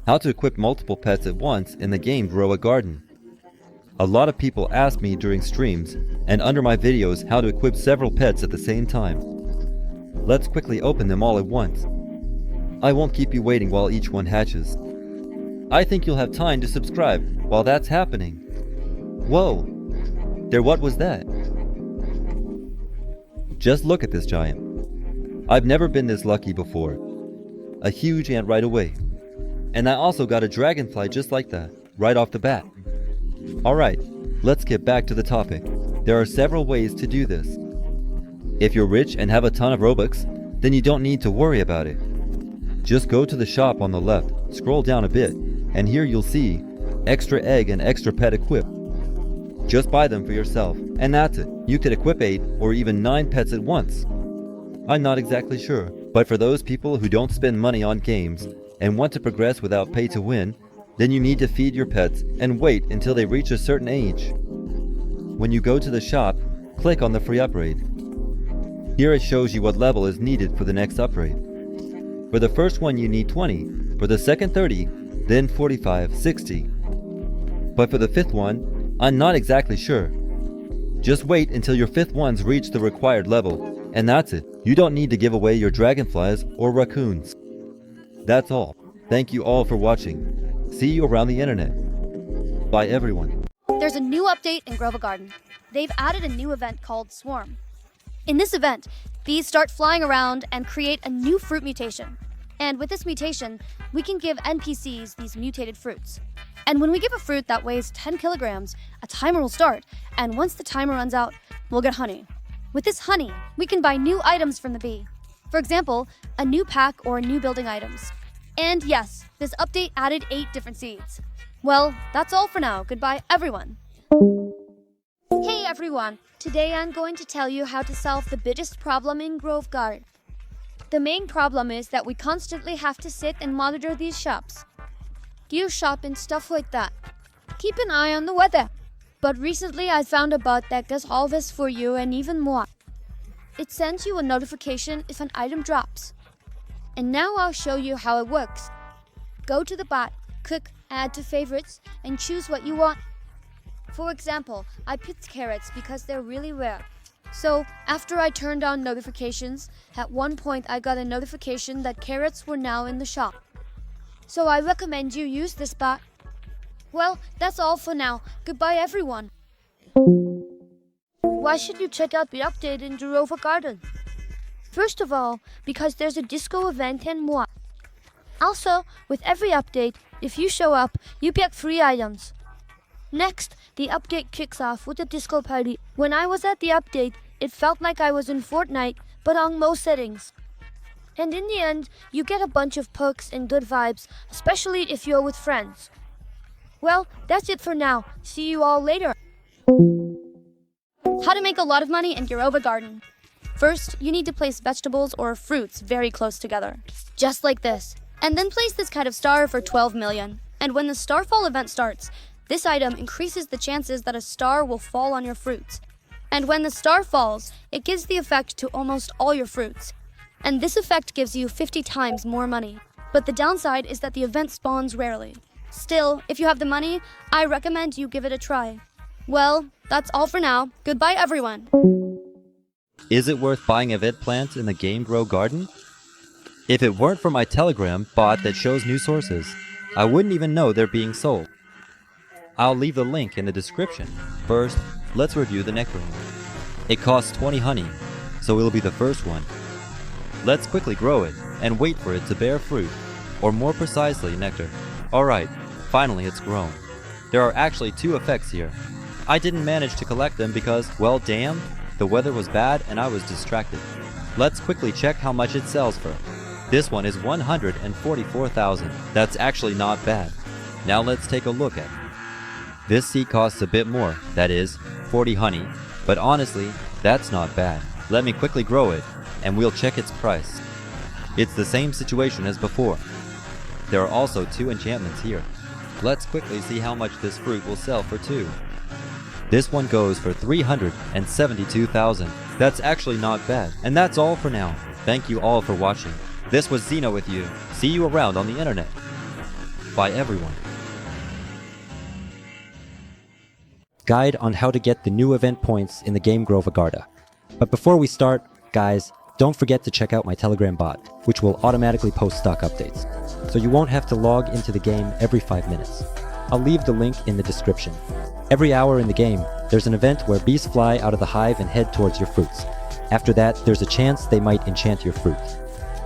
How to equip multiple pets at once in the game Grow a Garden. A lot of people ask me during streams and under my videos how to equip several pets at the same time. Let's quickly open them all at once. I won't keep you waiting while each one hatches. I think you'll have time to subscribe while that's happening. Whoa! What was that? Just look at this giant. I've never been this lucky before. A huge ant right away. And I also got a dragonfly just like that, right off the bat. Alright, let's get back to the topic. There are several ways to do this. If you're rich and have a ton of Robux, then you don't need to worry about it. Just go to the shop on the left, scroll down a bit, and here you'll see extra egg and extra pet equip. Just buy them for yourself, and that's it. You could equip 8 or even 9 pets at once. I'm not exactly sure, but for those people who don't spend money on games and want to progress without pay to win, then you need to feed your pets and wait until they reach a certain age. When you go to the shop, click on the free upgrade. Here it shows you what level is needed for the next upgrade. For the first one you need 20, for the second 30, then 45, 60. But for the 5th one, I'm not exactly sure. Just wait until your 5th ones reach the required level, and that's it. You don't need to give away your dragonflies or raccoons. That's all. Thank you all for watching. See you around the internet. Bye everyone. There's a new update in Grow a Garden. They've added a new event called Swarm. In this event, bees start flying around and create a new fruit mutation. And with this mutation, we can give NPCs these mutated fruits. And when we give a fruit that weighs 10 kilograms, a timer will start, and once the timer runs out, we'll get honey. With this honey, we can buy new items from the bee. For example, a new pack or new building items. And yes, this update added 8 different seeds. Well, that's all for now. Goodbye, everyone. Hey everyone, today I'm going to tell you how to solve the biggest problem in Grove Garden. The main problem is that we constantly have to sit and monitor these shops. Gear shop and stuff like that. Keep an eye on the weather. But recently I found a bot that does all this for you and even more. It sends you a notification if an item drops. And now I'll show you how it works. Go to the bot, click Add to Favorites, and choose what you want. For example, I picked carrots because they're really rare. So, after I turned on notifications, at one point I got a notification that carrots were now in the shop. So I recommend you use this bot. Well, that's all for now. Goodbye everyone. Why should you check out the update in Grove a Garden? First of all, because there's a disco event and more. Also, with every update, if you show up, you get free items. Next, the update kicks off with a disco party. When I was at the update, it felt like I was in Fortnite, but on most settings. And in the end, you get a bunch of perks and good vibes, especially if you're with friends. Well, that's it for now. See you all later. How to make a lot of money in Grove a Garden. First, you need to place vegetables or fruits very close together, just like this. And then place this kind of star for 12 million. And when the starfall event starts, this item increases the chances that a star will fall on your fruits. And when the star falls, it gives the effect to almost all your fruits. And this effect gives you 50 times more money. But the downside is that the event spawns rarely. Still, if you have the money, I recommend you give it a try. Well, that's all for now. Goodbye everyone. Is it worth buying event plants in the game Grow Garden? If it weren't for my Telegram bot that shows new sources, I wouldn't even know they're being sold. I'll leave the link in the description. First, let's review the nectarine. It costs 20 honey, so it'll be the first one. Let's quickly grow it and wait for it to bear fruit, or more precisely, nectar. Alright, finally it's grown. There are actually 2 effects here. I didn't manage to collect them because, well damn, the weather was bad and I was distracted. Let's quickly check how much it sells for. This one is 144,000. That's actually not bad. Now let's take a look at it. This seed costs a bit more, that is, 40 honey, but honestly, that's not bad. Let me quickly grow it, and we'll check its price. It's the same situation as before. There are also 2 enchantments here. Let's quickly see how much this fruit will sell for too. This one goes for 372,000. That's actually not bad. And that's all for now. Thank you all for watching. This was Zeno with you. See you around on the internet. by everyone. Guide on how to get the new event points in the game Grovagarda. But before we start, guys, don't forget to check out my Telegram bot, which will automatically post stock updates, so you won't have to log into the game every 5 minutes. I'll leave the link in the description. Every hour in the game, there's an event where bees fly out of the hive and head towards your fruits. After that, there's a chance they might enchant your fruit.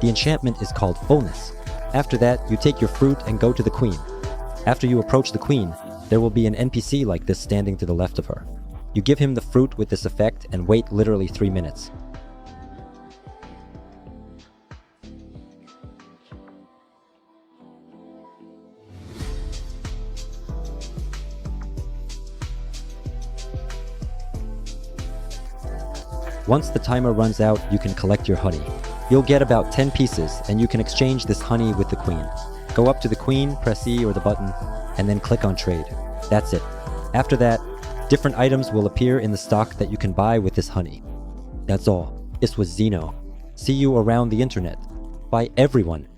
The enchantment is called fullness. After that, you take your fruit and go to the queen. After you approach the queen, there will be an NPC like this standing to the left of her. You give him the fruit with this effect and wait literally 3 minutes. Once the timer runs out, you can collect your honey. You'll get about 10 pieces, and you can exchange this honey with the queen. Go up to the queen, press E or the button, and then click on trade. That's it. After that, different items will appear in the stock that you can buy with this honey. That's all. This was Zeno. See you around the internet. By everyone.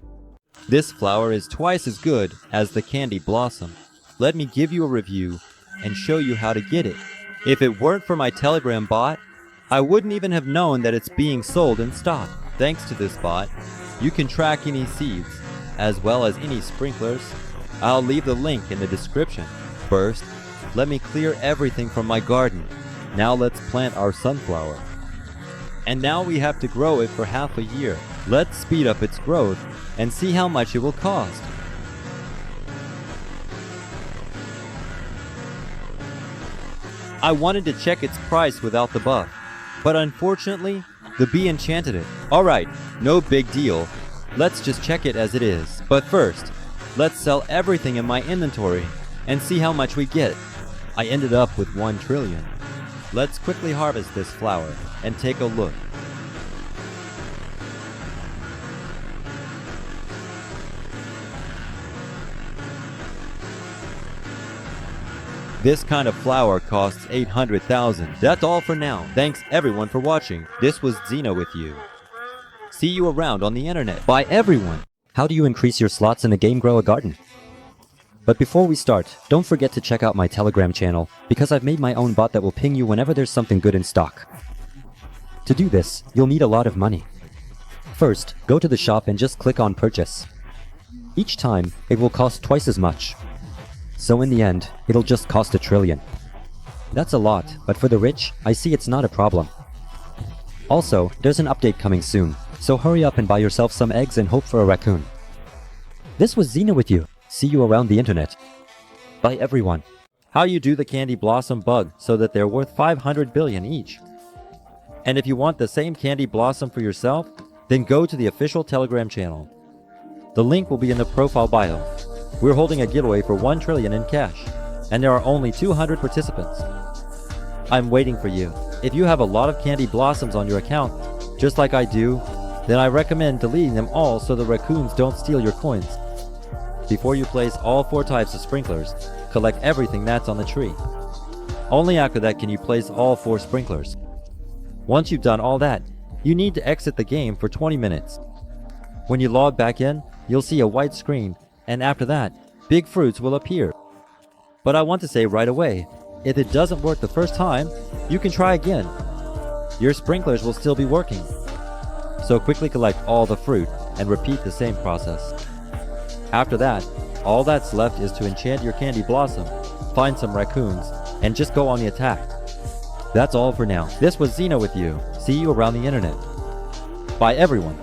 This flower is twice as good as the candy blossom. Let me give you a review and show you how to get it. If it weren't for my Telegram bot, I wouldn't even have known that it's being sold in stock. Thanks to this bot, you can track any seeds, as well as any sprinklers. I'll leave the link in the description. First, let me clear everything from my garden. Now let's plant our sunflower. And now we have to grow it for half a year. Let's speed up its growth and see how much it will cost. I wanted to check its price without the buff, but unfortunately, the bee enchanted it. Alright, no big deal. Let's just check it as it is. But first, let's sell everything in my inventory and see how much we get. I ended up with 1 trillion. Let's quickly harvest this flower and take a look. This kind of flower costs 800,000. That's all for now. Thanks everyone for watching. This was Zeno with you. See you around on the internet. By everyone. How do you increase your slots in the game Grow a Garden? But before we start, don't forget to check out my Telegram channel, because I've made my own bot that will ping you whenever there's something good in stock. To do this, you'll need a lot of money. First, go to the shop and just click on purchase. Each time, it will cost twice as much. So in the end, it'll just cost 1 trillion. That's a lot, but for the rich, I see it's not a problem. Also, there's an update coming soon, so hurry up and buy yourself some eggs and hope for a raccoon. This was Zena with you. See you around the internet. By everyone. How you do the candy blossom bug so that they're worth 500 billion each. And if you want the same candy blossom for yourself, then go to the official Telegram channel. The link will be in the profile bio. We're holding a giveaway for 1 trillion in cash, and there are only 200 participants. I'm waiting for you. If you have a lot of candy blossoms on your account, just like I do, then I recommend deleting them all so the raccoons don't steal your coins. Before you place all 4 types of sprinklers, collect everything that's on the tree. Only after that can you place all 4 sprinklers. Once you've done all that, you need to exit the game for 20 minutes. When you log back in, you'll see a white screen, and after that, big fruits will appear. But I want to say right away, if it doesn't work the first time, you can try again. Your sprinklers will still be working. So quickly collect all the fruit and repeat the same process. After that, all that's left is to enchant your candy blossom, find some raccoons, and just go on the attack. That's all for now. This was Zeno with you. See you around the internet. Bye everyone.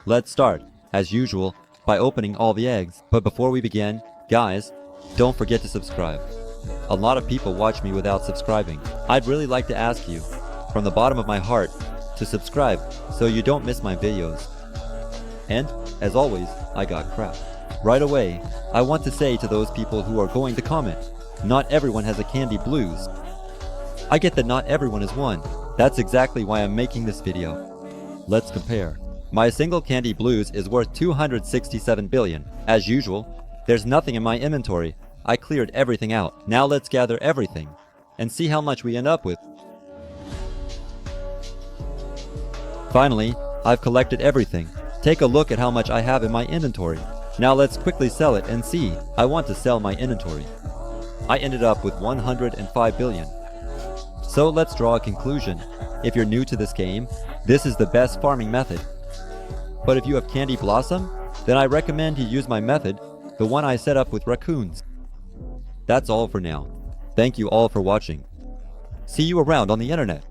Let's start, as usual, by opening all the eggs. But before we begin, guys, don't forget to subscribe. A lot of people watch me without subscribing. I'd really like to ask you, from the bottom of my heart, to subscribe so you don't miss my videos. And, as always, I got crap. Right away, I want to say to those people who are going to comment, not everyone has a candy blues. I get that not everyone is one. That's exactly why I'm making this video. Let's compare. My single candy blues is worth 267 billion. As usual, there's nothing in my inventory. I cleared everything out. Now let's gather everything and see how much we end up with. Finally, I've collected everything. Take a look at how much I have in my inventory. Now let's quickly sell it and see. I want to sell my inventory. I ended up with 105 billion. So let's draw a conclusion. If you're new to this game, this is the best farming method. But if you have Candy Blossom, then I recommend you use my method, the one I set up with raccoons. That's all for now. Thank you all for watching. See you around on the internet.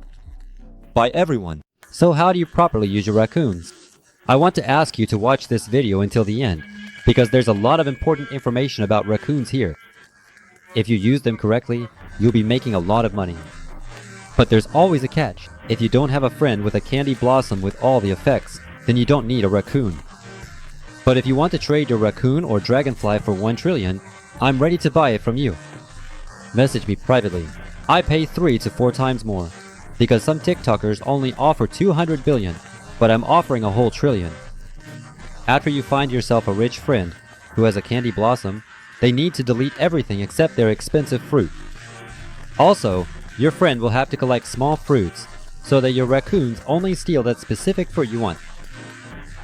Bye everyone. So how do you properly use your raccoons? I want to ask you to watch this video until the end, because there's a lot of important information about raccoons here. If you use them correctly, you'll be making a lot of money. But there's always a catch. If you don't have a friend with a Candy Blossom with all the effects, then you don't need a raccoon. But if you want to trade your raccoon or dragonfly for 1 trillion, I'm ready to buy it from you. Message me privately. I pay 3 to 4 times more, because some TikTokers only offer 200 billion, but I'm offering a whole trillion. After you find yourself a rich friend who has a Candy Blossom, they need to delete everything except their expensive fruit. Also, your friend will have to collect small fruits so that your raccoons only steal that specific fruit you want.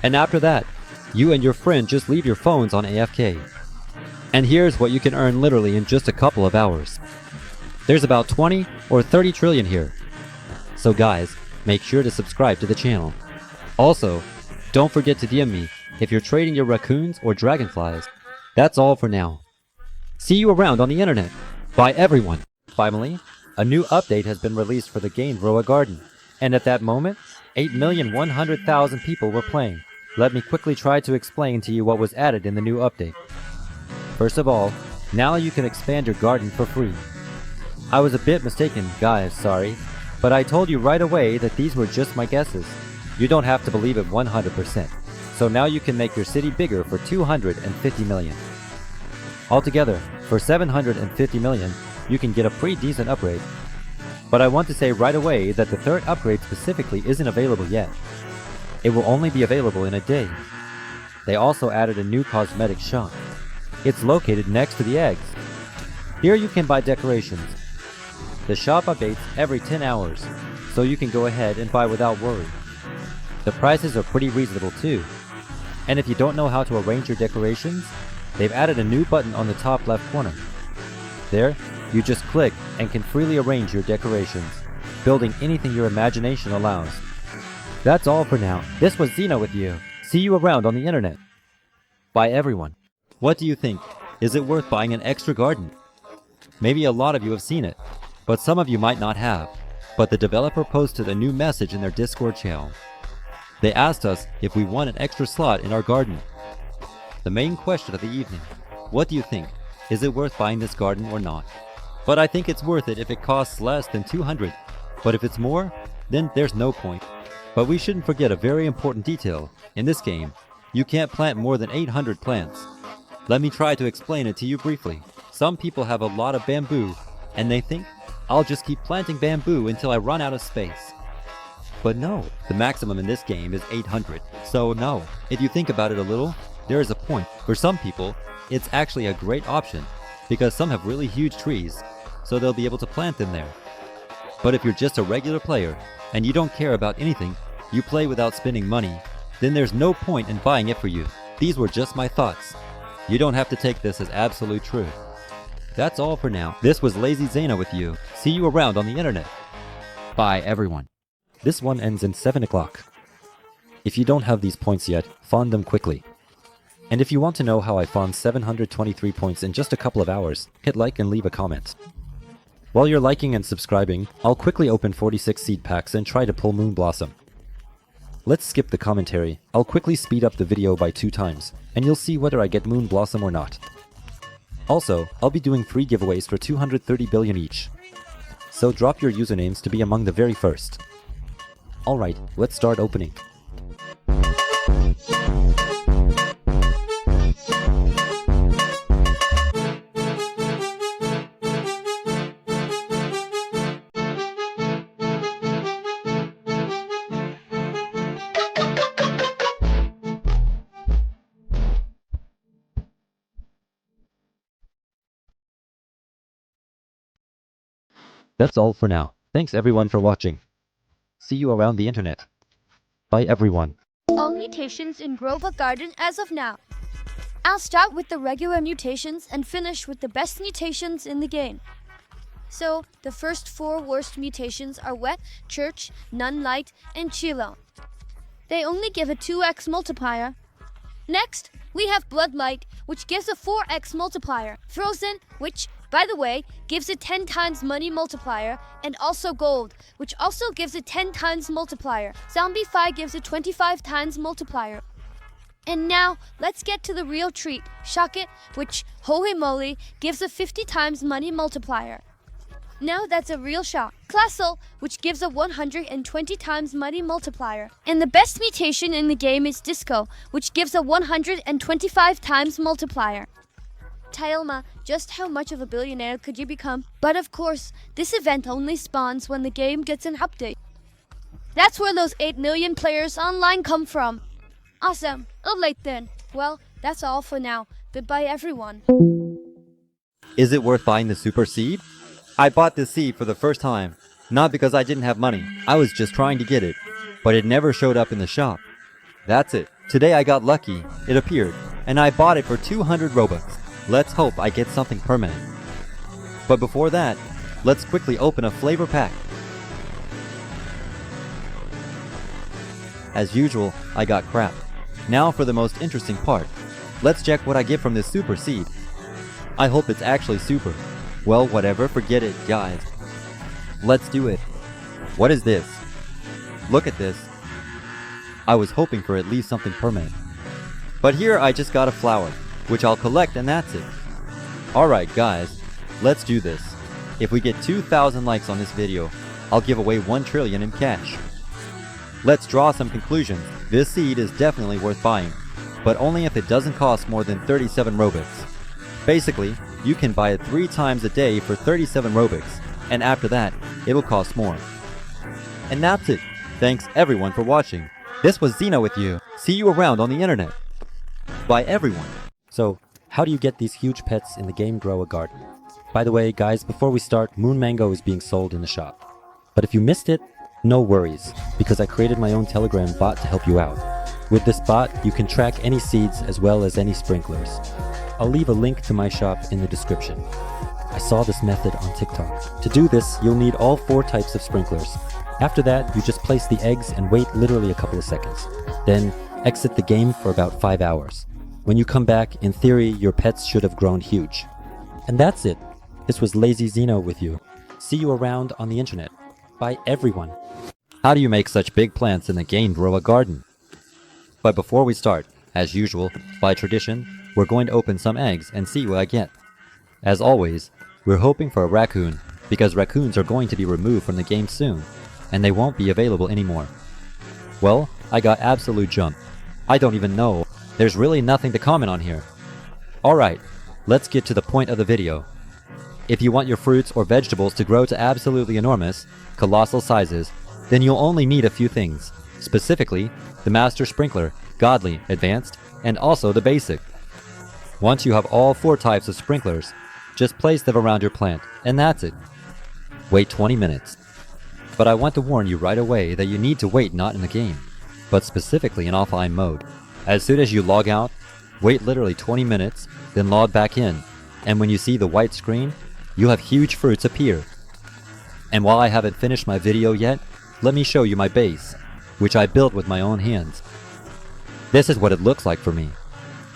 And after that, you and your friend just leave your phones on AFK. And here's what you can earn literally in just a couple of hours. There's about 20 or 30 trillion here. So guys, make sure to subscribe to the channel. Also, don't forget to DM me if you're trading your raccoons or dragonflies. That's all for now. See you around on the internet. Bye everyone. Finally, a new update has been released for the game Grow a Garden. And at that moment, 8,100,000 people were playing. Let me quickly try to explain to you what was added in the new update. First of all, now you can expand your garden for free. I was a bit mistaken, guys, sorry. But I told you right away that these were just my guesses. You don't have to believe it 100%. So now you can make your city bigger for 250 million. Altogether, for 750 million, you can get a pretty decent upgrade. But I want to say right away that the third upgrade specifically isn't available yet. It will only be available in a day. They also added a new cosmetic shop. It's located next to the eggs. Here you can buy decorations. The shop updates every 10 hours, so you can go ahead and buy without worry. The prices are pretty reasonable too. And if you don't know how to arrange your decorations, they've added a new button on the top left corner. There, you just click and can freely arrange your decorations, building anything your imagination allows. That's all for now. This was Xena with you. See you around on the internet. Bye everyone. What do you think? Is it worth buying an extra garden? Maybe a lot of you have seen it, but some of you might not have. But the developer posted a new message in their Discord channel. They asked us if we want an extra slot in our garden. The main question of the evening: what do you think? Is it worth buying this garden or not? But I think it's worth it if it costs less than 200. But if it's more, then there's no point. But we shouldn't forget a very important detail. In this game, you can't plant more than 800 plants. Let me try to explain it to you briefly. Some people have a lot of bamboo, and they think, I'll just keep planting bamboo until I run out of space. But no, the maximum in this game is 800. So no, if you think about it a little, there is a point. For some people, it's actually a great option, because some have really huge trees, so they'll be able to plant them there. But if you're just a regular player, and you don't care about anything, you play without spending money, then there's no point in buying it for you. These were just my thoughts. You don't have to take this as absolute truth. That's all for now. This was Lazy Xena with you. See you around on the internet. Bye everyone. This one ends in 7 o'clock. If you don't have these points yet, farm them quickly. And if you want to know how I farmed 723 points in just a couple of hours, hit like and leave a comment. While you're liking and subscribing, I'll quickly open 46 seed packs and try to pull Moon Blossom. Let's skip the commentary. I'll quickly speed up the video by 2 times, and you'll see whether I get Moon Blossom or not. Also, I'll be doing 3 giveaways for 230 billion each. So drop your usernames to be among the very first. Alright, let's start opening. That's all for now. Thanks everyone for watching. See you around the internet. Bye everyone. mutations in Grova Garden as of now. I'll start with the regular mutations and finish with the best mutations in the game. So, the first 4 worst mutations are Wet, Church, Nun Light, and Chilo. They only give a 2x multiplier. Next, we have Bloodlight, which gives a 4x multiplier. Frozen, which, by the way, gives a 10 times money multiplier, and also Gold, which also gives a 10 times multiplier. Zombify gives a 25 times multiplier. And now, let's get to the real treat, Shock It, which, holy moly, gives a 50 times money multiplier. Now that's a real shock. Classel, which gives a 120 times money multiplier. And the best mutation in the game is Disco, which gives a 125 times multiplier. Tailma, just how much of a billionaire could you become? But of course, this event only spawns when the game gets an update. That's where those 8 million players online come from. Awesome. Alright then. Well, that's all for now. Goodbye everyone. Is it worth buying the super seed? I bought this seed for the first time, not because I didn't have money. I was just trying to get it, but it never showed up in the shop. That's it. Today I got lucky. It appeared, and I bought it for 200 Robux. Let's hope I get something permanent. But before that, let's quickly open a flavor pack. As usual, I got crap. Now for the most interesting part. Let's check what I get from this super seed. I hope it's actually super. Well, whatever, forget it, guys. Let's do it. What is this? Look at this. I was hoping for at least something permanent. But here I just got a flower, which I'll collect and that's it. Alright guys, let's do this. If we get 2,000 likes on this video, I'll give away 1 trillion in cash. Let's draw some conclusions. This seed is definitely worth buying, but only if it doesn't cost more than 37 Robux. Basically, you can buy it 3 times a day for 37 Robux, and after that, it'll cost more. And that's it. Thanks everyone for watching. This was Xena with you. See you around on the internet. Bye everyone. So, how do you get these huge pets in the game Grow a Garden? By the way, guys, before we start, Moon Mango is being sold in the shop. But if you missed it, no worries, because I created my own Telegram bot to help you out. With this bot, you can track any seeds as well as any sprinklers. I'll leave a link to my shop in the description. I saw this method on TikTok. To do this, you'll need all 4 types of sprinklers. After that, you just place the eggs and wait literally a couple of seconds. Then, exit the game for about 5 hours. When you come back, in theory, your pets should have grown huge. And that's it. This was Lazy Xeno with you. See you around on the internet. Bye everyone. How do you make such big plants in the game Grow a Garden? But before we start, as usual, by tradition, we're going to open some eggs and see what I get. As always, we're hoping for a raccoon, because raccoons are going to be removed from the game soon, and they won't be available anymore. Well, I got absolute jump. I don't even know. There's really nothing to comment on here. Alright, let's get to the point of the video. If you want your fruits or vegetables to grow to absolutely enormous, colossal sizes, then you'll only need a few things. Specifically, the Master Sprinkler, Godly, Advanced, and also the Basic. Once you have all 4 types of sprinklers, just place them around your plant, and that's it. Wait 20 minutes. But I want to warn you right away that you need to wait not in the game, but specifically in offline mode. As soon as you log out, wait literally 20 minutes, then log back in, and when you see the white screen, you'll have huge fruits appear. And while I haven't finished my video yet, let me show you my base, which I built with my own hands. This is what it looks like for me.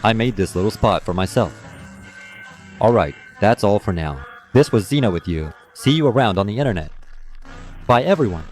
I made this little spot for myself. Alright, that's all for now. This was Xena with you. See you around on the internet. Bye everyone.